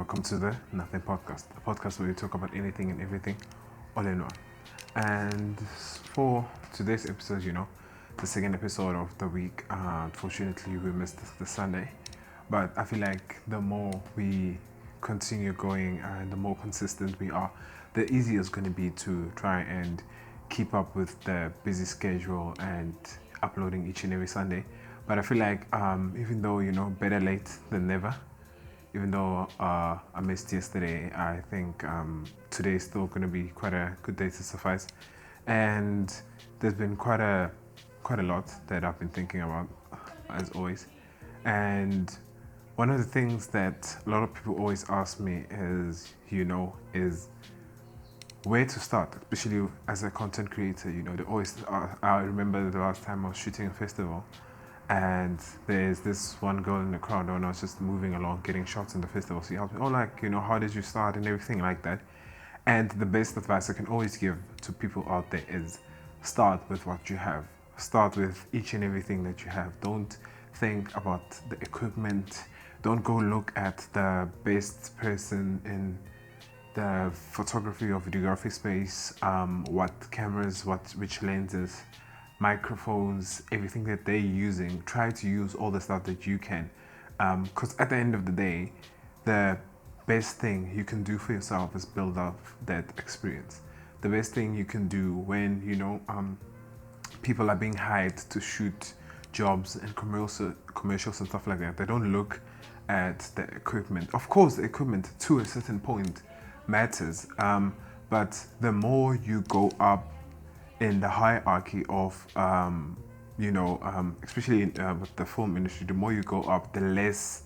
welcome to the Nothing Podcast, a podcast where we talk about anything and everything all in one. And for today's episode, the second episode of the week, unfortunately we missed the Sunday, but I feel like the more we continue going and the more consistent we are, the easier it's going to be to try and keep up with the busy schedule and uploading each and every Sunday. But I feel like even though, better late than never, even though I missed yesterday, I think today is still going to be quite a good day to suffice. And there's been quite a lot that I've been thinking about, as always. And one of the things that a lot of people always ask me is where to start, especially as a content creator. They always. I remember the last time I was shooting a festival, and there's this one girl in the crowd when I was just moving along, getting shots in the festival. She asked me, how did you start and everything like that. And the best advice I can always give to people out there is start with what you have. Start with each and everything that you have. Don't think about the equipment. Don't go look at the best person in the photography or videography space, what cameras, which lenses, microphones, everything that they're using. Try to use all the stuff that you can, because at the end of the day, the best thing you can do for yourself is build up that experience. The best thing you can do when people are being hired to shoot jobs and commercials and stuff like that, they don't look at the equipment. Of course, the equipment to a certain point matters, but the more you go up in the hierarchy of especially with the film industry, the more you go up, the less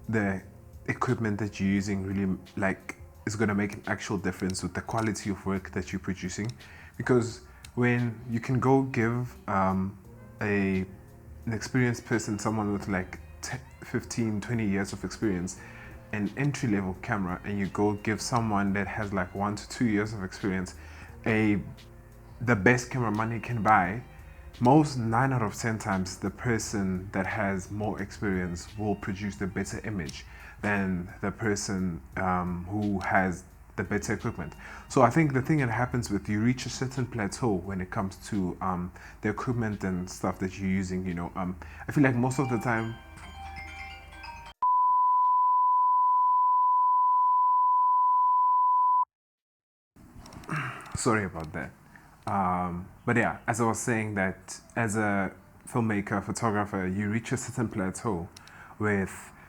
the equipment that you're using really is going to make an actual difference with the quality of work that you're producing. Because when you can go give an experienced person, someone with 15, 20 years of experience, an entry-level camera, and you go give someone that has 1 to 2 years of experience the best camera money can buy, most 9 out of 10 times the person that has more experience will produce the better image than the person who has the better equipment. So I think the thing that happens with you reach a certain plateau when it comes to the equipment and stuff that you're using. I feel like most of the time. Sorry about that. But yeah, as I was saying, that as a filmmaker, photographer, you reach a certain plateau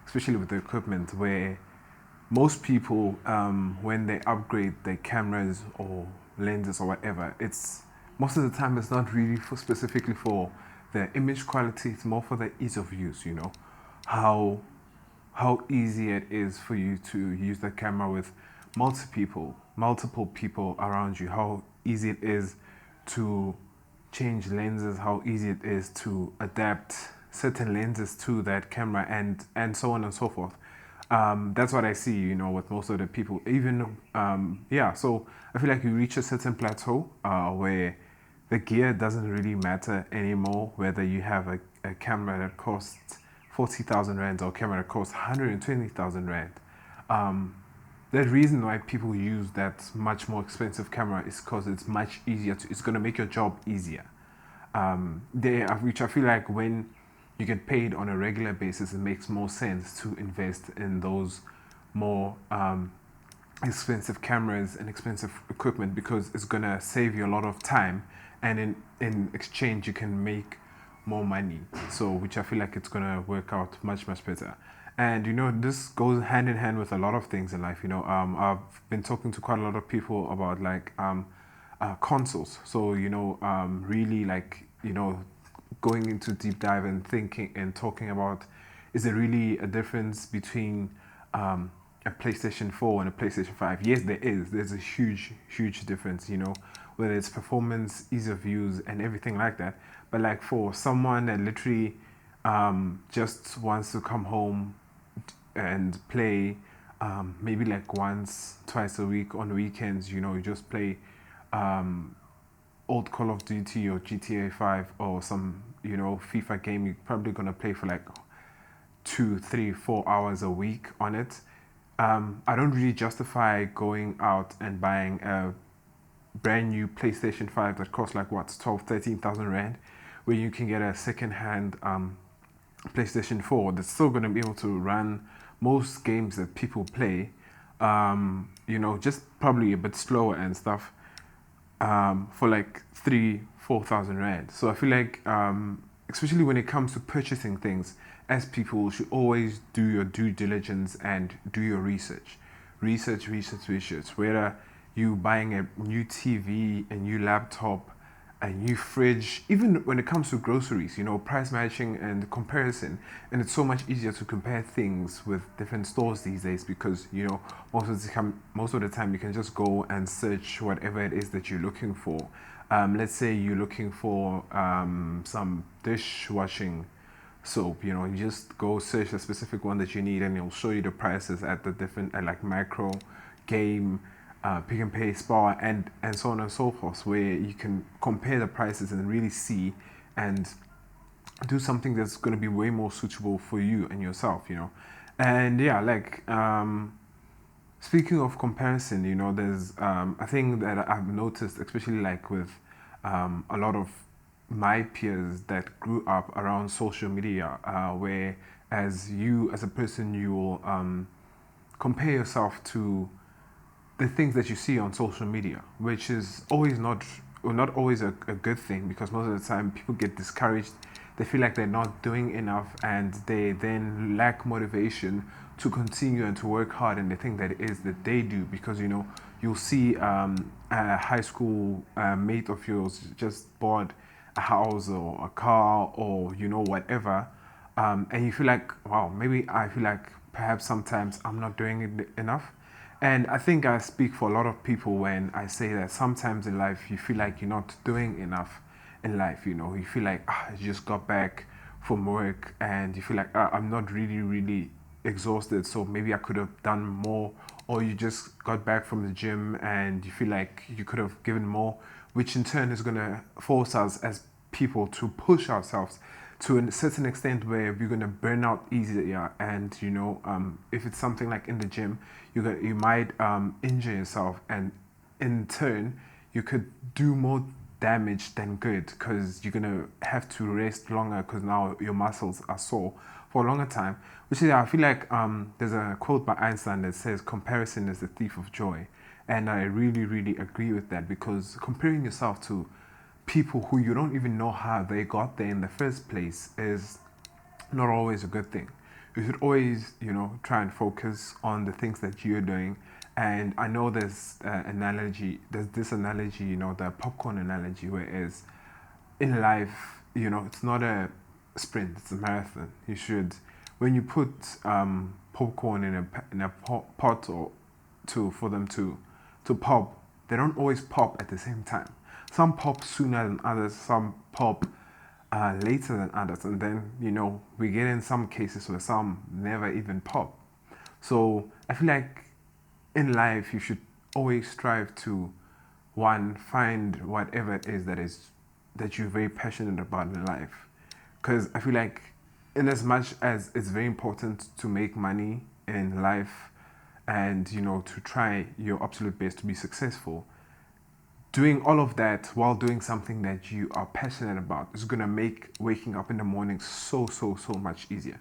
especially with the equipment, where most people, when they upgrade their cameras or lenses or whatever, it's most of the time it's not really specifically for the image quality. It's more for the ease of use. How easy it is for you to use the camera with multiple people around you. How easy it is to change lenses. How easy it is to adapt certain lenses to that camera, and so on and so forth. That's what I see, with most of the people. Even so I feel like you reach a certain plateau where the gear doesn't really matter anymore. Whether you have a camera that costs 40,000 rand or a camera that costs 120,000 rand. The reason why people use that much more expensive camera is because it's much easier it's going to make your job easier. Which I feel like when you get paid on a regular basis, it makes more sense to invest in those more expensive cameras and expensive equipment, because it's going to save you a lot of time, and in exchange you can make more money. So which I feel like it's going to work out much better. And this goes hand in hand with a lot of things in life. I've been talking to quite a lot of people about consoles. So really going into deep dive and thinking and talking about, is there really a difference between a PlayStation 4 and a PlayStation 5? Yes, there is. There's a huge difference. Whether it's performance, ease of use, and everything like that. But for someone that literally just wants to come home and play maybe once, twice a week on weekends, you just play old Call of Duty or GTA 5 or some FIFA game, you're probably gonna play for 2, 3, 4 hours a week on it, I don't really justify going out and buying a brand new PlayStation 5 that costs like what, 12, 13,000 rand, where you can get a second hand PlayStation 4 that's still going to be able to run most games that people play, just probably a bit slower and stuff, for like 3,000-4,000 rand. So I feel like, especially when it comes to purchasing things, as people you should always do your due diligence and do your research. Whether you buying a new TV, a new laptop, a new fridge, even when it comes to groceries, price matching and comparison. And it's so much easier to compare things with different stores these days because, most of the time you can just go and search whatever it is that you're looking for. Let's say you're looking for some dishwashing soap, you just go search a specific one that you need and it'll show you the prices at the different, like Macro, Game, Pick and Pay, Spar, and so on and so forth, where you can compare the prices and really see and do something that's going to be way more suitable for you and yourself, And yeah, like, speaking of comparison, there's a thing that I've noticed, especially like with a lot of my peers that grew up around social media, where as a person, you will compare yourself to the things that you see on social media, which is always not always a good thing, because most of the time people get discouraged. They feel like they're not doing enough and they then lack motivation to continue and to work hard in the thing that it is that they do, because you'll see a high school mate of yours just bought a house or a car or whatever, and you feel like, wow, maybe I feel like perhaps sometimes I'm not doing it enough. And I think I speak for a lot of people when I say that sometimes in life you feel like you're not doing enough in life. You feel like, you just got back from work and you feel like, I'm not really, really exhausted, so maybe I could have done more. Or you just got back from the gym and you feel like you could have given more, which in turn is going to force us as people to push ourselves to a certain extent where we're going to burn out easier. And if it's something like in the gym, you might injure yourself, and in turn you could do more damage than good, because you're going to have to rest longer because now your muscles are sore for a longer time. Which is, I feel like, there's a quote by Einstein that says comparison is the thief of joy, and I really, really agree with that, because comparing yourself to people who you don't even know how they got there in the first place is not always a good thing. You should always, try and focus on the things that you're doing. And I know there's this analogy, the popcorn analogy, whereas in life, it's not a sprint, it's a marathon. You should, when you put popcorn in a pot or two for them to pop, they don't always pop at the same time. Some pop sooner than others, some pop later than others, and then we get in some cases where some never even pop. So I feel like in life you should always strive to, one, find whatever it is that you're very passionate about in life, because I feel like, in as much as it's very important to make money in life and to try your absolute best to be successful, doing all of that while doing something that you are passionate about is going to make waking up in the morning so much easier.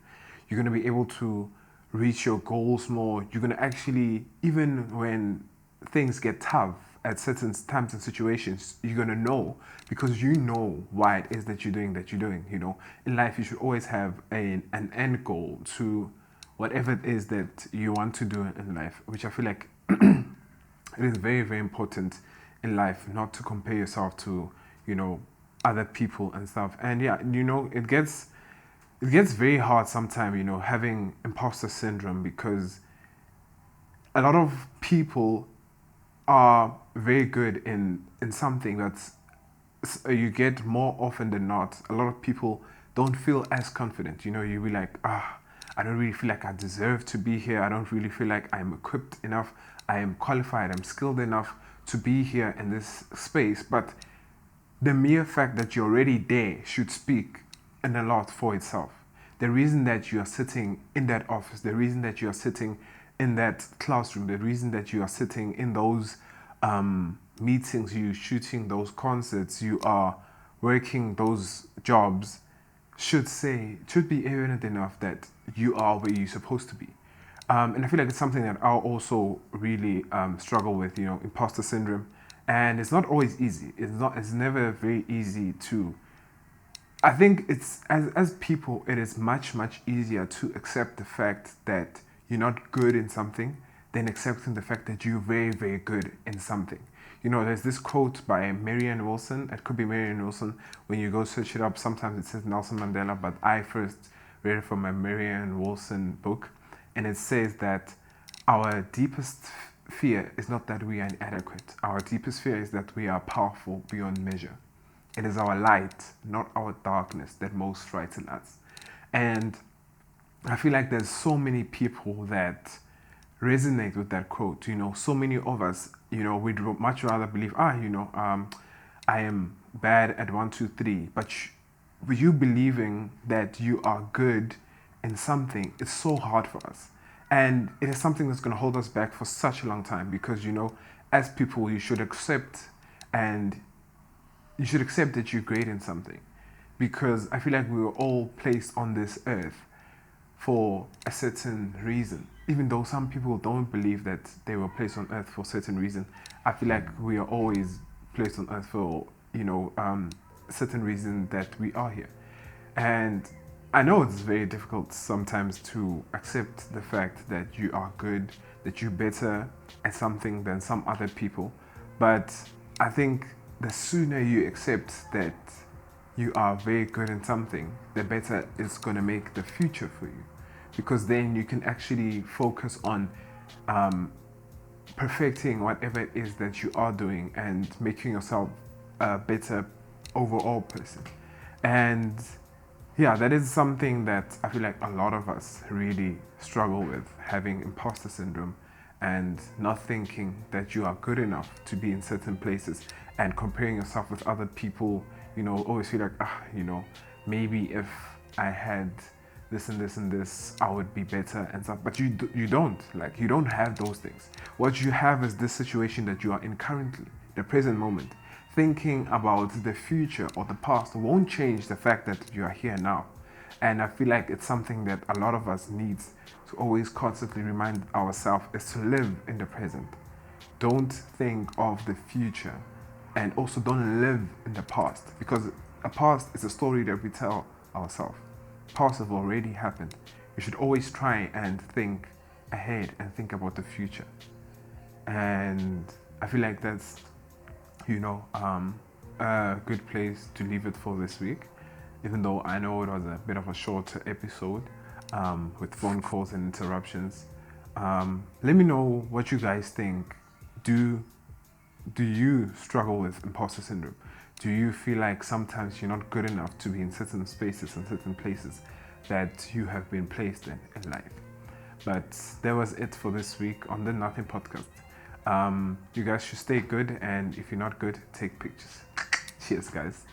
You're going to be able to reach your goals more. You're going to actually, even when things get tough at certain times and situations, you're going to know, because you know why it is that you're doing. In life you should always have an end goal to whatever it is that you want to do in life, which I feel like it is very, very important in life not to compare yourself to other people and stuff. And yeah, it gets very hard sometimes, having imposter syndrome, because a lot of people are very good in something that's, you get more often than not, a lot of people don't feel as confident. You be like, I don't really feel like I deserve to be here. I don't really feel like I'm equipped enough. I am qualified. I'm skilled enough to be here in this space. But the mere fact that you're already there should speak in a lot for itself. the reason that you are sitting in that office, the reason that you are sitting in that classroom, the reason that you are sitting in those meetings, you shooting those concerts, you are working those jobs, should be evident enough that you are where you're supposed to be. And I feel like it's something that I'll also really struggle with, imposter syndrome. And it's not always easy. It's never very easy to. I think it's as people, it is much easier to accept the fact that you're not good in something than accepting the fact that you're very good in something. There's this quote by Marianne Wilson. It could be Marianne Wilson. When you go search it up, sometimes it says Nelson Mandela, but I first read it from a Marianne Wilson book, and it says that our deepest fear is not that we are inadequate. Our deepest fear is that we are powerful beyond measure. It is our light, not our darkness, that most frighten us. And I feel like there's so many people that resonate with that quote. So many of us, we'd much rather believe, I am bad at 1, 2, 3. But you believing that you are good in something is so hard for us. And it is something that's going to hold us back for such a long time because, as people, you should accept that you're great in something, because I feel like we were all placed on this earth for a certain reason. Even though some people don't believe that they were placed on earth for a certain reason, I feel like we are always placed on earth for, a certain reason that we are here. And I know it's very difficult sometimes to accept the fact that you are good, that you're better at something than some other people. But I think the sooner you accept that you are very good in something, the better it's going to make the future for you. Because then you can actually focus on perfecting whatever it is that you are doing and making yourself a better overall person. And yeah, that is something that I feel like a lot of us really struggle with, having imposter syndrome and not thinking that you are good enough to be in certain places and comparing yourself with other people. Always feel like, maybe if I had this and this and this, I would be better and stuff. But you don't. Like, you don't have those things. What you have is this situation that you are in currently, the present moment. Thinking about the future or the past won't change the fact that you are here now. And I feel like it's something that a lot of us need to always constantly remind ourselves is to live in the present. Don't think of the future, and also don't live in the past, because a past is a story that we tell ourselves. Past have already happened. You should always try and think ahead and think about the future. And I feel like that's a good place to leave it for this week, even though I know it was a bit of a shorter episode with phone calls and interruptions. Let me know what you guys think. Do you struggle with imposter syndrome? Do you feel like sometimes you're not good enough to be in certain spaces and certain places that you have been placed in life? But that was it for this week on the Nothing Podcast. You guys should stay good, and if you're not good, take pictures. Cheers, guys.